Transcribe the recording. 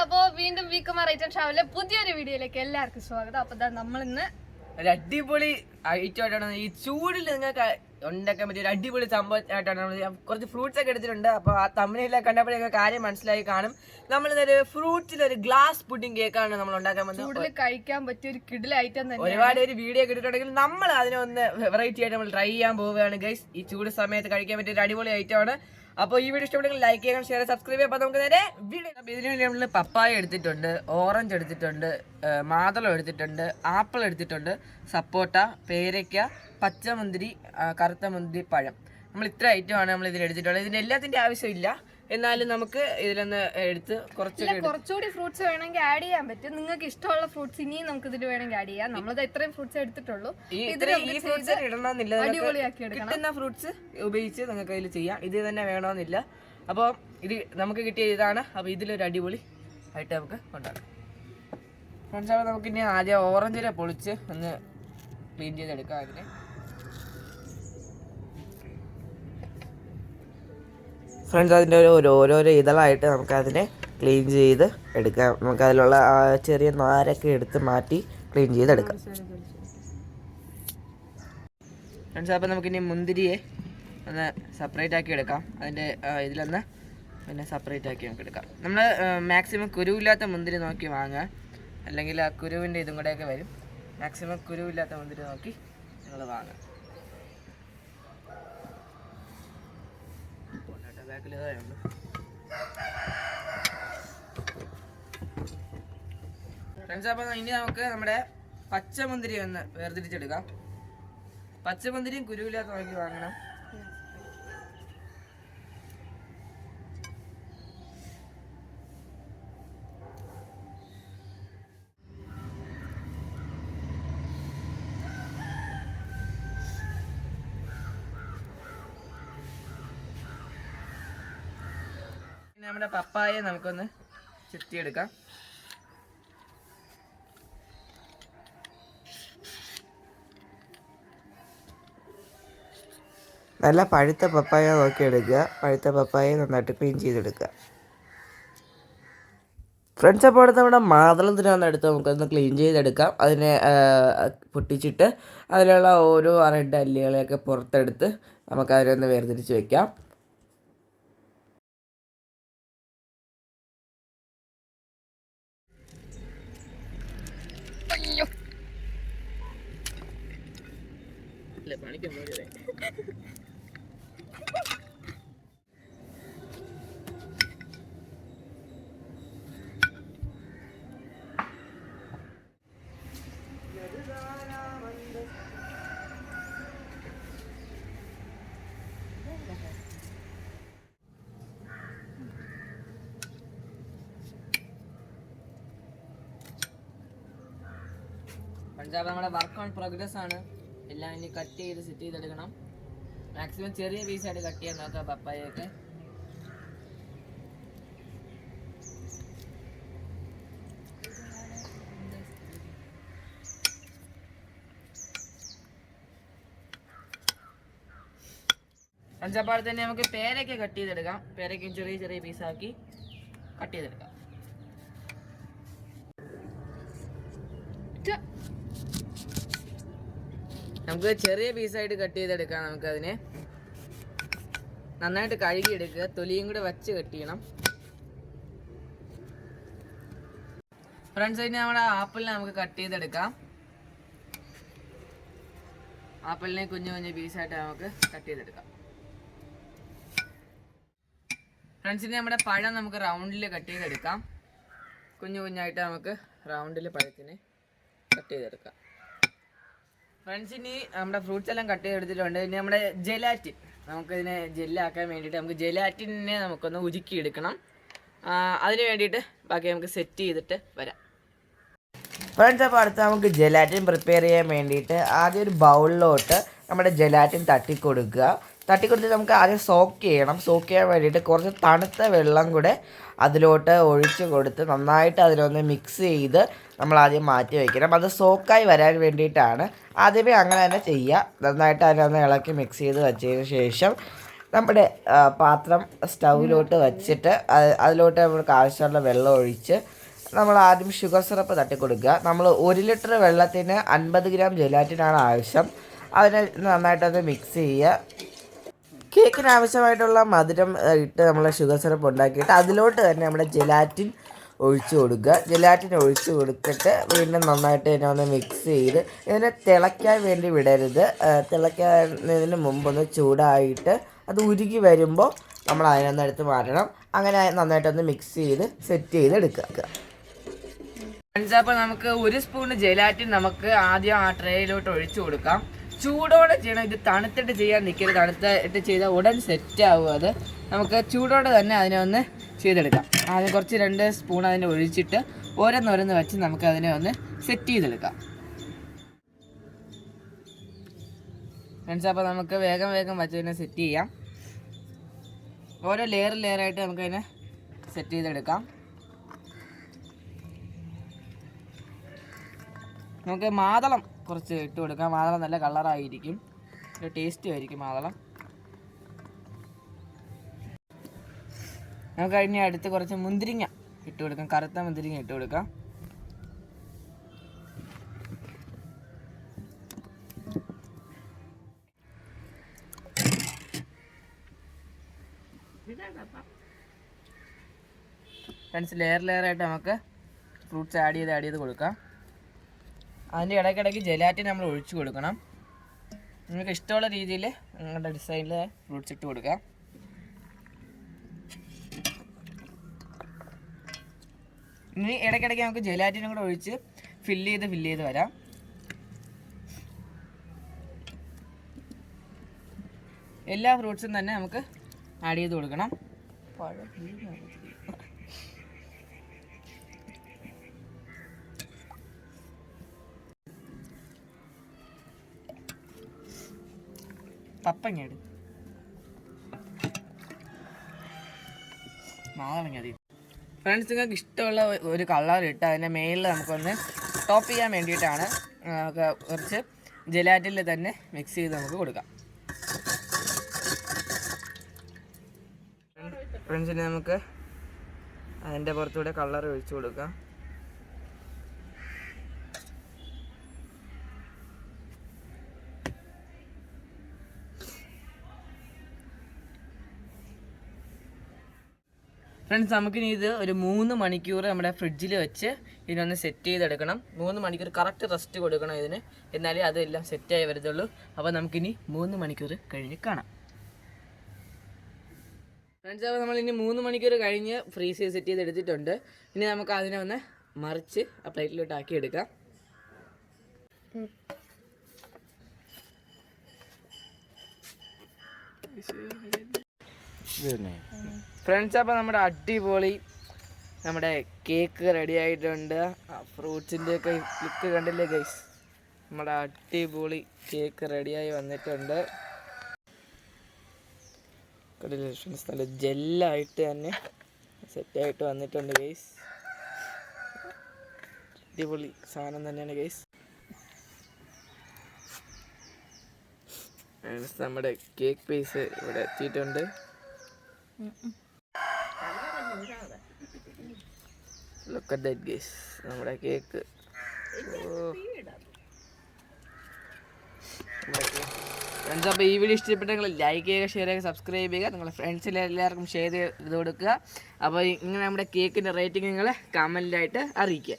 അപ്പോൾ വീണ്ടും വീക്കുമാർ ഐറ്റം ഷാവിലെ പുതിയൊരു വീഡിയോയിലേക്ക് എല്ലാവർക്കും സ്വാഗതം. അപ്പോൾ നമ്മൾ ഇന്ന് ഒരു അടിപൊളി ഐറ്റമായിട്ടാണ് ഈ ചൂടിൽ നിങ്ങൾക്ക് ഉണ്ടാക്കാൻ പറ്റിയ ഒരു അടിപൊളി സംഭവമായിട്ടാണ് കുറച്ച് ഫ്രൂട്ട്സ് ഒക്കെ എടുത്തിട്ടുണ്ട്. അപ്പോൾ ആ തമിഴിലൊക്കെ കണ്ടപ്പോൾ നിങ്ങൾക്ക് കാര്യം മനസ്സിലായി കാണും. നമ്മളിതൊരു ഫ്രൂട്ട്സിലൊരു ഗ്ലാസ് പുഡിംഗ് കേക്കാണ് നമ്മൾ ഉണ്ടാക്കാൻ പറ്റുന്നത്. ചൂടിൽ കഴിക്കാൻ പറ്റിയ ഒരു കിടില ഐറ്റം തന്നെ. ഒരുപാട് ഒരു വീഡിയോ ഒക്കെ ഇട്ടിട്ടുണ്ടെങ്കിൽ നമ്മൾ അതിനൊന്ന് വെറൈറ്റി ആയിട്ട് നമ്മൾ ട്രൈ ചെയ്യാൻ പോവുകയാണ് ഗൈസ്. ഈ ചൂട് സമയത്ത് കഴിക്കാൻ പറ്റിയ ഒരു അടിപൊളി ഐറ്റമാണ്. അപ്പോൾ ഈ വീഡിയോ ഇഷ്ടപ്പെട്ടെങ്കിൽ ലൈക്ക് ചെയ്യണം, ഷെയർ, സബ്സ്ക്രൈബ് ചെയ്യാം. അപ്പോൾ നമുക്ക് നേരെ വീഡിയോ. ഇതിന് വേണ്ടി നമ്മൾ പപ്പായ എടുത്തിട്ടുണ്ട്, ഓറഞ്ച് എടുത്തിട്ടുണ്ട്, മാതളം എടുത്തിട്ടുണ്ട്, ആപ്പിൾ എടുത്തിട്ടുണ്ട്, സപ്പോട്ട, പേരയ്ക്ക, പച്ചമുന്തിരി, കറുത്ത മുന്തിരി, പഴം. നമ്മൾ ഇത്ര ഐറ്റമാണ് നമ്മൾ ഇതിൽ എടുത്തിട്ടുള്ളത്. ഇതിന് എല്ലാത്തിൻ്റെ ആവശ്യമില്ല, എന്നാലും നമുക്ക് ഇതിലൊന്ന് എടുത്ത് കുറച്ചുകൂടി ഫ്രൂട്ട്സ് വേണമെങ്കിൽ ആഡ് ചെയ്യാൻ പറ്റും. നിങ്ങൾക്ക് ഇഷ്ടമുള്ള ഫ്രൂട്ട്സ് ഇനിയും നമുക്ക് ഇതിൽ വേണമെങ്കിൽ ആഡ് ചെയ്യാം. നമ്മളിത് ഇത്രയും ഫ്രൂട്ട്സ് എടുത്തിട്ടുള്ളൂ. ഈ ഫ്രൂട്ട്സ് ഇടണമെന്നില്ല, കിട്ടുന്ന ഫ്രൂട്ട്സ് ഉപയോഗിച്ച് നിങ്ങൾക്ക് അതിൽ ചെയ്യാം. ഇത് തന്നെ വേണമെന്നില്ല. അപ്പോൾ ഇത് നമുക്ക് കിട്ടിയ ഇതാണ്. അപ്പോൾ ഇതിലൊരു അടിപൊളി ആയിട്ട് നമുക്ക് ഉണ്ടാക്കാം ഫ്രണ്ട്സ്. അപ്പോൾ നമുക്കിനി ആദ്യം ഓറഞ്ചിനെ പൊളിച്ച് ഒന്ന് ക്ലീൻ ചെയ്തെടുക്കാം. അതിനെ ഫ്രണ്ട്സ് അതിൻ്റെ ഓരോരോ ഇതളായിട്ട് നമുക്കതിനെ ക്ലീൻ ചെയ്ത് എടുക്കാം. നമുക്കതിലുള്ള ചെറിയ നാരൊക്കെ എടുത്ത് മാറ്റി ക്ലീൻ ചെയ്തെടുക്കാം ഫ്രണ്ട്സ്. അപ്പോൾ നമുക്കിനി മുന്തിരിയെ ഒന്ന് സെപ്പറേറ്റ് ആക്കി എടുക്കാം. അതിൻ്റെ ഇതിലൊന്ന് പിന്നെ സെപ്പറേറ്റ് ആക്കി നമുക്ക് എടുക്കാം. നമ്മൾ മാക്സിമം കുരുവില്ലാത്ത മുന്തിരി നോക്കി വാങ്ങുക, അല്ലെങ്കിൽ ആ കുരുവിൻ്റെ ഇതും കൂടെയൊക്കെ വരും. മാക്സിമം കുരുവില്ലാത്ത മുന്തിരി നോക്കി നിങ്ങൾ വാങ്ങുക. ഫ്രണ്ട്സ്, അപ്പോൾ ഇനി നമുക്ക് നമ്മുടെ പച്ചമുന്തിരി ഒന്ന് വേർതിരിച്ചെടുക്കാം. പച്ചമുന്തിരിയും കുരുവില്ലാത്ത നോക്കി വാങ്ങണം. നമ്മുടെ പപ്പായ നമുക്കൊന്ന് ചെത്തിയെടുക്കാം. നല്ല പഴുത്ത പപ്പായ നോക്കി എടുക്കുക. പഴുത്ത പപ്പായ നന്നായിട്ട് ക്ലീൻ ചെയ്തെടുക്കുക ഫ്രണ്ട്സ്. അപ്പോൾ അടുത്ത് നമ്മുടെ മാതളത്തിനൊന്ന് എടുത്ത് നമുക്കൊന്ന് ക്ലീൻ ചെയ്തെടുക്കാം. അതിനെ പൊട്ടിച്ചിട്ട് അതിലുള്ള ഓരോ റെഡ് അല്ലികളെയൊക്കെ പുറത്തെടുത്ത് നമുക്ക് അതിനൊന്ന് വേർതിരിച്ച് വെക്കാം. പണിക്കാൻ പോയത് പഞ്ചാബ് നമ്മുടെ വർക്ക് ഓൺ പ്രോഗ്രസ് ആണ്. എല്ലാം ഇനി കട്ട് ചെയ്ത് സെറ്റ് ചെയ്തെടുക്കണം. മാക്സിമം ചെറിയ പീസായിട്ട് കട്ട് ചെയ്യാൻ നോക്കാം പപ്പായൊക്കെ. പഞ്ചാപ്പാട് തന്നെ നമുക്ക് പേരയ്ക്ക കട്ട് ചെയ്തെടുക്കാം. പേരയ്ക്കും ചെറിയ ചെറിയ പീസാക്കി കട്ട് ചെയ്തെടുക്കാം. നമുക്ക് ചെറിയ പീസായിട്ട് കട്ട് ചെയ്തെടുക്കാം. നമുക്കതിനെ നന്നായിട്ട് കഴുകിയെടുക്കുക. തൊലിയും കൂടെ വച്ച് കട്ട് ചെയ്യണം ഫ്രണ്ട്സ്. ഇനി നമ്മുടെ ആപ്പിളിനെ നമുക്ക് കട്ട് ചെയ്തെടുക്കാം. ആപ്പിളിനെ കുഞ്ഞു കുഞ്ഞു പീസായിട്ട് നമുക്ക് കട്ട് ചെയ്തെടുക്കാം ഫ്രണ്ട്സ്. ഇനി നമ്മുടെ പഴം നമുക്ക് റൗണ്ടിൽ കട്ട് ചെയ്തെടുക്കാം. കുഞ്ഞു കുഞ്ഞായിട്ട് നമുക്ക് റൗണ്ടിൽ പഴത്തിനെ കട്ട് ചെയ്തെടുക്കാം ഫ്രണ്ട്സ്. ഇനി നമ്മുടെ ഫ്രൂട്ട്സ് എല്ലാം കട്ട് ചെയ്തെടുത്തിട്ടുണ്ട്. ഇനി നമ്മുടെ ജെലാറ്റിൻ, നമുക്കിതിനെ ജെല്ലാക്കാൻ വേണ്ടിയിട്ട് നമുക്ക് ജെലാറ്റിനെ നമുക്കൊന്ന് ഉരുക്കി എടുക്കണം. അതിന് വേണ്ടിയിട്ട് ബാക്കി നമുക്ക് സെറ്റ് ചെയ്തിട്ട് വരാം ഫ്രണ്ട്സ്. അപ്പോൾ അടുത്ത് നമുക്ക് ജെലാറ്റിൻ പ്രിപ്പയർ ചെയ്യാൻ വേണ്ടിയിട്ട് ആദ്യം ഒരു ബൗളിലോട്ട് നമ്മുടെ ജെലാറ്റിൻ തട്ടിക്കൊടുക്കുക. തട്ടിക്കൊടുത്തിട്ട് നമുക്ക് ആദ്യം സോക്ക് ചെയ്യണം. സോക്ക് ചെയ്യാൻ വേണ്ടിയിട്ട് കുറച്ച് തണുത്ത വെള്ളം കൂടെ അതിലോട്ട് ഒഴിച്ച് കൊടുത്ത് നന്നായിട്ട് അതിലൊന്ന് മിക്സ് ചെയ്ത് നമ്മൾ ആദ്യം മാറ്റി വയ്ക്കണം. അത് സോക്കായി വരാൻ വേണ്ടിയിട്ടാണ്. ആദ്യമേ അങ്ങനെ തന്നെ ചെയ്യുക. നന്നായിട്ട് അതിനൊന്ന് ഇളക്കി മിക്സ് ചെയ്ത് വെച്ചതിന് ശേഷം നമ്മുടെ പാത്രം സ്റ്റൗവിലോട്ട് വെച്ചിട്ട് അതിലോട്ട് നമുക്ക് ആവശ്യമുള്ള വെള്ളം ഒഴിച്ച് നമ്മൾ ആദ്യം ഷുഗർ സിറപ്പ് തട്ടിക്കൊടുക്കുക. നമ്മൾ 1 ലിറ്റർ വെള്ളത്തിന് 50 ഗ്രാം ജെലാറ്റിനാണ് ആവശ്യം. അതിനെ നന്നായിട്ടൊന്ന് മിക്സ് ചെയ്യുക. കേക്കിന് ആവശ്യമായിട്ടുള്ള മധുരം ഇട്ട് നമ്മൾ ഷുഗർ സിറപ്പ് ഉണ്ടാക്കിയിട്ട് അതിലോട്ട് തന്നെ നമ്മുടെ ജെലാറ്റിൻ ഒഴിച്ചു കൊടുക്കുക. ജെലാറ്റിൻ ഒഴിച്ച് കൊടുത്തിട്ട് വീണ്ടും നന്നായിട്ട് തന്നെ ഒന്ന് മിക്സ് ചെയ്ത് ഇതിനെ തിളയ്ക്കാൻ വേണ്ടി വിടരുത്. തിളയ്ക്കുന്നതിന് മുമ്പൊന്ന് ചൂടായിട്ട് അത് ഉരുകി വരുമ്പോൾ നമ്മൾ അതിനൊന്ന് എടുത്ത് മാറ്റണം. അങ്ങനെ നന്നായിട്ടൊന്ന് മിക്സ് ചെയ്ത് സെറ്റ് ചെയ്ത് എടുക്കുക. അപ്പോൾ നമുക്ക് 1 സ്പൂൺ ജെലാറ്റിൻ നമുക്ക് ആദ്യം ആ ട്രേയിലോട്ട് ഒഴിച്ചു കൊടുക്കാം. ചൂടോടെ ചെയ്യണം. ഇത് തണുത്തിട്ട് ചെയ്യാൻ നിൽക്കരുത്. തണുത്തിട്ട് ചെയ്താൽ ഉടൻ സെറ്റ് ആവും. അത് നമുക്ക് ചൂടോടെ തന്നെ അതിനെ ഒന്ന് ചെയ്തെടുക്കാം. ആദ്യം കുറച്ച് 2 സ്പൂൺ അതിനെ ഒഴിച്ചിട്ട് ഓരോന്നോരോന്ന് വെച്ച് നമുക്ക് അതിനെ ഒന്ന് സെറ്റ് ചെയ്തെടുക്കാം. ഫ്രണ്ട്സ്, അപ്പോൾ നമുക്ക് വേഗം വെച്ച് അതിനെ സെറ്റ് ചെയ്യാം. ഓരോ ലെയറായിട്ട് നമുക്ക് അതിനെ സെറ്റ് ചെയ്തെടുക്കാം. നമുക്ക് മാതളം കുറച്ച് ഇട്ട് കൊടുക്കാം. മാതളം നല്ല കളറായിരിക്കും, ടേസ്റ്റും ആയിരിക്കും മാതളം. നമുക്ക് കഴിഞ്ഞ് അടുത്ത് കുറച്ച് മുന്തിരിങ്ങ ഇട്ട് കൊടുക്കാം. കറുത്ത മുന്തിരിങ്ങ ഇട്ട് കൊടുക്കാം. ഫ്രണ്ട്സ്, ലെയറായിട്ട് നമുക്ക് ഫ്രൂട്ട്സ് ആഡ് ചെയ്ത് കൊടുക്കാം. അതിൻ്റെ ഇടയ്ക്കിടയ്ക്ക് ജെലാറ്റിൻ നമ്മൾ ഒഴിച്ചു കൊടുക്കണം. നിങ്ങൾക്ക് ഇഷ്ടമുള്ള രീതിയിൽ നിങ്ങളുടെ ഡിസൈനിൽ ഫ്രൂട്ട്സ് ഇട്ട് കൊടുക്കാം. ഇനി ഇടയ്ക്കിടയ്ക്ക് നമുക്ക് ജെലാറ്റിനും കൂടെ ഒഴിച്ച് ഫില്ല് ചെയ്ത് വരാം. എല്ലാ ഫ്രൂട്ട്സും തന്നെ നമുക്ക് ആഡ് ചെയ്ത് കൊടുക്കണം. പപ്പങ്ങ മാതളങ്ങ മതി. ഫ്രണ്ട്സ്, നിങ്ങൾക്ക് ഇഷ്ടമുള്ള ഒരു കളർ ഇട്ട് അതിൻ്റെ മേളിൽ നമുക്കൊന്ന് ടോപ്പ് ചെയ്യാൻ വേണ്ടിയിട്ടാണ് നമുക്ക് കുറച്ച് ജെലാറ്റിനിൽ തന്നെ മിക്സ് ചെയ്ത് നമുക്ക് കൊടുക്കാം. ഫ്രണ്ട്സിന് നമുക്ക് അതിൻ്റെ പുറത്തൂടെ കളർ ഒഴിച്ചു കൊടുക്കാം. ഫ്രണ്ട്സ്, നമുക്കിനി ഇത് ഒരു 3 മണിക്കൂർ നമ്മുടെ ഫ്രിഡ്ജിൽ വെച്ച് ഇതിനൊന്ന് സെറ്റ് ചെയ്തെടുക്കണം. 3 മണിക്കൂർ കറക്റ്റ് റെസ്റ്റ് കൊടുക്കണം ഇതിന്, എന്നാലേ അതെല്ലാം സെറ്റായി വരത്തുള്ളൂ. അപ്പോൾ നമുക്കിനി 3 മണിക്കൂർ കഴിഞ്ഞ് കാണാം. ഫ്രണ്ട്സ്, അപ്പോൾ നമ്മളിനി 3 മണിക്കൂർ കഴിഞ്ഞ് ഫ്രീസ് ചെയ്ത് സെറ്റ് ചെയ്ത് എടുത്തിട്ടുണ്ട്. ഇനി നമുക്ക് അതിനെ ഒന്ന് മറിച്ച് ആ പ്ലേറ്റിലോട്ട് ആക്കി എടുക്കാം. ഫ്രണ്ട്സ്, അപ്പോൾ നമ്മുടെ അടിപൊളി നമ്മുടെ കേക്ക് റെഡി ആയിട്ടുണ്ട്. ഫ്രൂട്ട്സിൻ്റെ ഒക്കെ ലുക്ക് കണ്ടില്ലേ ഗൈസ്? നമ്മുടെ അടിപൊളി കേക്ക് റെഡിയായി വന്നിട്ടുണ്ട്. നല്ല ജെല്ലായിട്ട് തന്നെ സെറ്റായിട്ട് വന്നിട്ടുണ്ട് ഗൈസ്. അടിപൊളി സാധനം തന്നെയാണ് ഗൈസ്. നമ്മുടെ കേക്ക് പീസ് ഇവിടെ എത്തിയിട്ടുണ്ട്. Look at that guys, നമ്മുടെ കേക്ക്. ഫ്രണ്ട്സ്, അപ്പോൾ ഈ വീഡിയോ ഇഷ്ടപ്പെട്ടെങ്കിൽ ലൈക്ക് ചെയ്യുക, ഷെയർ ചെയ്യുക, സബ്സ്ക്രൈബ് ചെയ്യുക. നിങ്ങളുടെ ഫ്രണ്ട്സിൽ എല്ലാവർക്കും ഷെയർ ചെയ്ത് കൊടുക്കുക. അപ്പോൾ ഇങ്ങനെ നമ്മുടെ കേക്കിൻ്റെ റേറ്റിംഗ് നിങ്ങൾ കമൻറ്റിലായിട്ട് അറിയിക്കുക.